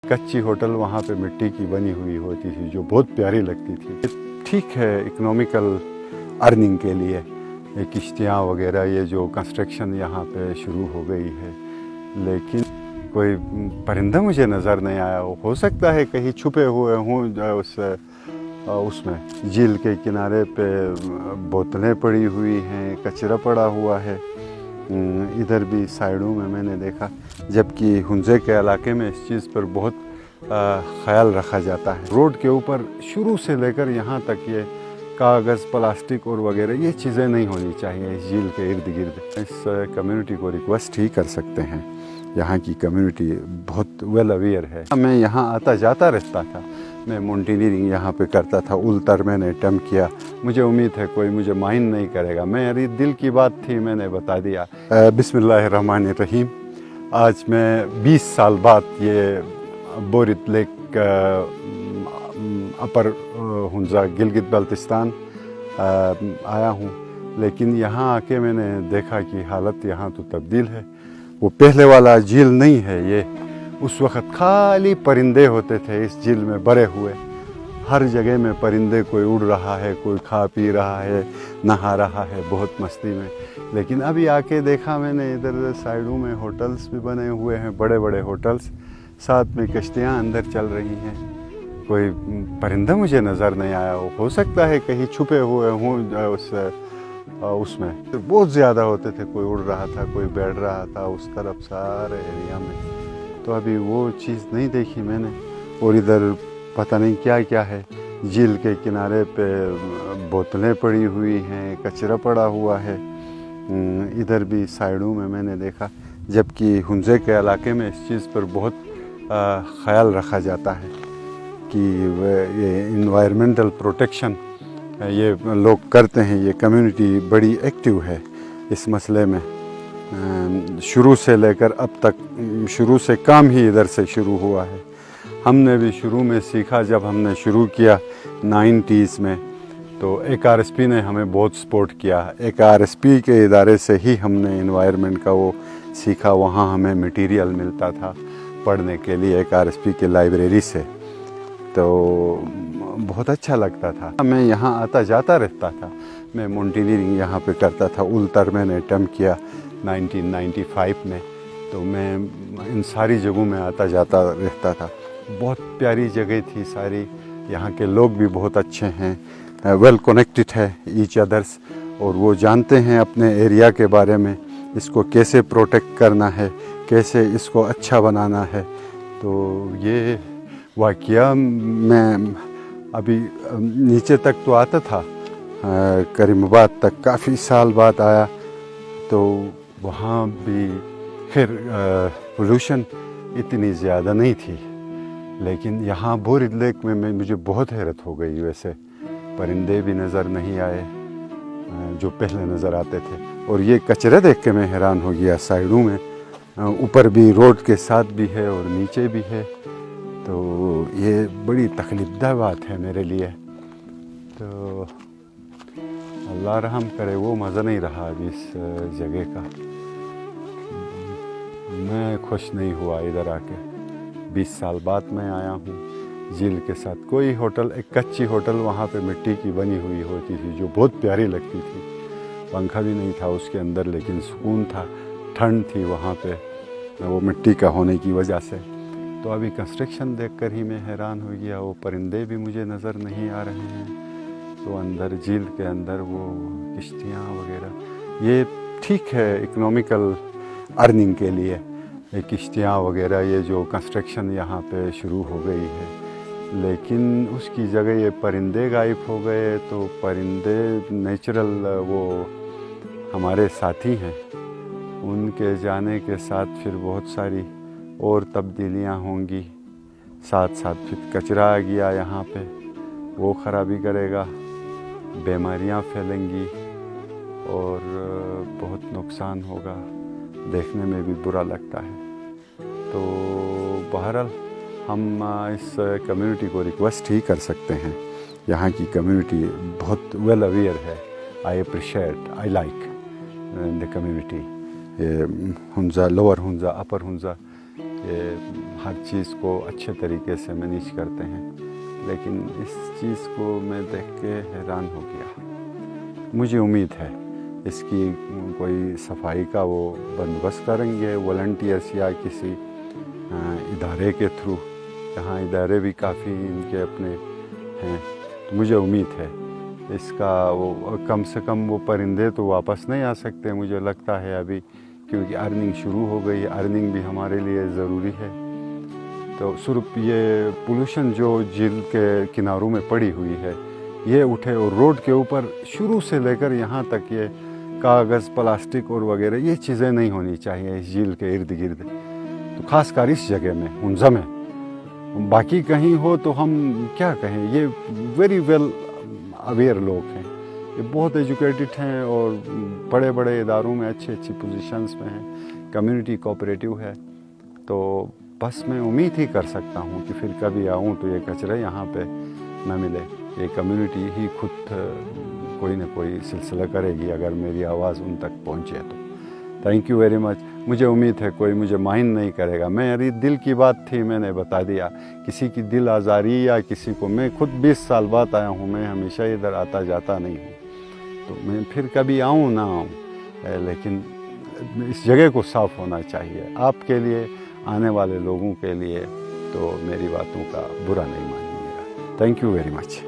कच्ची होटल वहाँ पे मिट्टी की बनी हुई होती थी जो बहुत प्यारी लगती थी। ठीक है, इकोनॉमिकल अर्निंग के लिए ये किश्तियाँ वगैरह ये जो कंस्ट्रक्शन यहाँ पे शुरू हो गई है, लेकिन कोई परिंदा मुझे नज़र नहीं आया। हो सकता है कहीं छुपे हुए हों उसमें झील के किनारे पे बोतलें पड़ी हुई हैं, कचरा पड़ा हुआ है। इधर भी साइडों में मैंने देखा, जबकि हुंजे के इलाके में इस चीज़ पर बहुत ख्याल रखा जाता है। रोड के ऊपर शुरू से लेकर यहाँ तक ये कागज़, प्लास्टिक और वगैरह ये चीज़ें नहीं होनी चाहिए इस झील के इर्द गिर्द। इस कम्युनिटी को रिक्वेस्ट ही कर सकते हैं, यहाँ की कम्युनिटी बहुत वेल अवेयर है। मैं यहाँ आता जाता रहता था, मैं माउंटेनियरिंग यहाँ पे करता था, उलतर मैंने अटेम्प्ट किया। मुझे उम्मीद है कोई मुझे माइंड नहीं करेगा, मेरी दिल की बात थी, मैंने बता दिया। बिस्मिल्लाहिर्रहमानिर्रहीम। आज मैं 20 साल बाद ये बोरित लेक अपर हुंजा गिलगित बल्तिस्तान आया हूँ, लेकिन यहाँ आके मैंने देखा कि हालत यहाँ तो तब्दील है। वो पहले वाला झील नहीं है ये। उस वक़्त खाली परिंदे होते थे इस झील में भरे हुए, हर जगह में परिंदे, कोई उड़ रहा है, कोई खा पी रहा है, नहा रहा है बहुत मस्ती में। लेकिन अभी आके देखा मैंने, इधर साइडों में होटल्स भी बने हुए हैं, बड़े बड़े होटल्स, साथ में कश्तियाँ अंदर चल रही हैं। कोई परिंदा मुझे नज़र नहीं आया। हो सकता है कहीं छुपे हुए हों उसमें बहुत ज़्यादा होते थे, कोई उड़ रहा था, कोई बैठ रहा था उस तरफ सारे एरिया में। तो अभी वो चीज़ नहीं देखी मैंने। और इधर पता नहीं क्या क्या है, झील के किनारे पे बोतलें पड़ी हुई हैं, कचरा पड़ा हुआ है। इधर भी साइडों में मैंने देखा, जबकि हुंजे के इलाके में इस चीज़ पर बहुत ख्याल रखा जाता है कि ये इन्वायरमेंटल प्रोटेक्शन ये लोग करते हैं। ये कम्युनिटी बड़ी एक्टिव है इस मसले में। शुरू से लेकर अब तक, शुरू से काम ही इधर से शुरू हुआ है। हमने भी शुरू में सीखा, जब हमने शुरू किया 90s में, तो ARSP ने हमें बहुत सपोर्ट किया। ARSP के इदारे से ही हमने इन्वायरमेंट का वो सीखा। वहाँ हमें मटेरियल मिलता था पढ़ने के लिए ARSP के लाइब्रेरी से, तो बहुत अच्छा लगता था। मैं यहाँ आता जाता रहता था, मैं माउंटेनियरिंग यहाँ पे करता था, उलतर मैंने अटेम्प्ट किया 1995 में। तो मैं इन सारी जगहों में आता जाता रहता था। बहुत प्यारी जगह थी सारी, यहाँ के लोग भी बहुत अच्छे हैं, वेल कनेक्टेड है ईच अदर्स, और वो जानते हैं अपने एरिया के बारे में, इसको कैसे प्रोटेक्ट करना है, कैसे इसको अच्छा बनाना है। तो ये वाक़या मैं अभी नीचे तक तो आता था, करीमाबाद तक काफ़ी साल बाद आया, तो वहाँ भी खैर पोल्यूशन इतनी ज़्यादा नहीं थी। लेकिन यहाँ बोरित लेक में मुझे बहुत हैरत हो गई। वैसे परिंदे भी नज़र नहीं आए जो पहले नज़र आते थे। और ये कचरा देख के मैं हैरान हो गया, साइडों में, ऊपर भी रोड के साथ भी है और नीचे भी है। तो ये बड़ी तकलीफ़देह बात है मेरे लिए। तो अल्लाह रहम करे, वो मज़ा नहीं रहा अभी इस जगह का। मैं खुश नहीं हुआ इधर आके। 20 साल बाद मैं आया हूँ झील के साथ। कोई होटल, एक कच्ची होटल वहाँ पे मिट्टी की बनी हुई होती थी जो बहुत प्यारी लगती थी। पंखा भी नहीं था उसके अंदर, लेकिन सुकून था, ठंड थी वहाँ पे, वो मिट्टी का होने की वजह से। तो अभी कंस्ट्रक्शन देखकर ही मैं हैरान हो गया। वो परिंदे भी मुझे नज़र नहीं आ रहे हैं। तो अंदर झील के अंदर वो किश्तियाँ वगैरह, ये ठीक है इकोनॉमिकल अर्निंग के लिए, ये किश्तियाँ वगैरह ये जो कंस्ट्रक्शन यहाँ पे शुरू हो गई है, लेकिन उसकी जगह ये परिंदे गायब हो गए। तो परिंदे नेचुरल वो हमारे साथी हैं, उनके जाने के साथ फिर बहुत सारी और तब्दीलियाँ होंगी। साथ साथ फिर कचरा आ गया यहाँ पे, वो ख़राबी करेगा, बीमारियाँ फैलेंगी और बहुत नुकसान होगा, देखने में भी बुरा लगता है। तो बहरहाल हम इस कम्युनिटी को रिक्वेस्ट ही कर सकते हैं। यहाँ की कम्युनिटी बहुत वेल अवेयर है। I appreciate, I like the community. Hunza, lower Hunza, upper Hunza, یہ ہر چیز کو اچھے طریقے سے مینیج کرتے ہیں، لیکن اس چیز کو میں دیکھ کے حیران ہو گیا۔ مجھے امید ہے اس کی کوئی صفائی کا وہ بندوبست کریں گے والنٹیئرس یا کسی ادارے کے تھرو، جہاں ادارے بھی کافی ان کے اپنے ہیں، تو مجھے امید ہے اس کا وہ کم سے کم وہ پرندے تو واپس نہیں آ سکتے مجھے لگتا ہے ابھی، کیونکہ ارننگ شروع ہو گئی ہے، ارننگ بھی ہمارے لیے ضروری ہے۔ تو صرف یہ پولوشن جو جھیل کے کناروں میں پڑی ہوئی ہے یہ اٹھے، اور روڈ کے اوپر شروع سے لے کر یہاں تک یہ کاغذ، پلاسٹک اور وغیرہ یہ چیزیں نہیں ہونی چاہیے اس جھیل کے ارد گرد، تو خاص کر اس جگہ میں منظم ہے۔ باقی کہیں ہو تو ہم کیا کہیں، یہ ویری ویل اویئر لوگ ہیں، یہ بہت ایجوکیٹڈ ہیں اور بڑے بڑے اداروں میں اچھی پوزیشنز میں ہیں، کمیونٹی کوآپریٹو ہے، تو بس میں امید ہی کر سکتا ہوں کہ پھر کبھی آؤں تو یہ کچرا یہاں پہ نہ ملے، یہ کمیونٹی ہی خود کوئی نہ کوئی سلسلہ کرے گی اگر میری آواز ان تک پہنچے تو۔ تھینک یو ویری مچ، مجھے امید ہے کوئی مجھے مائنڈ نہیں کرے گا، میری دل کی بات تھی میں نے بتا دیا، کسی کی دل آزاری یا کسی کو، میں خود 20 سال بعد آیا ہوں، میں ہمیشہ ادھر آتا جاتا نہیں ہوں، تو میں پھر کبھی آؤں نہ آؤں، لیکن اس جگہ کو صاف ہونا چاہیے آپ کے لیے، آنے والے لوگوں کے لیے، تو میری باتوں کا برا نہیں مانیے گا۔ Thank you very much.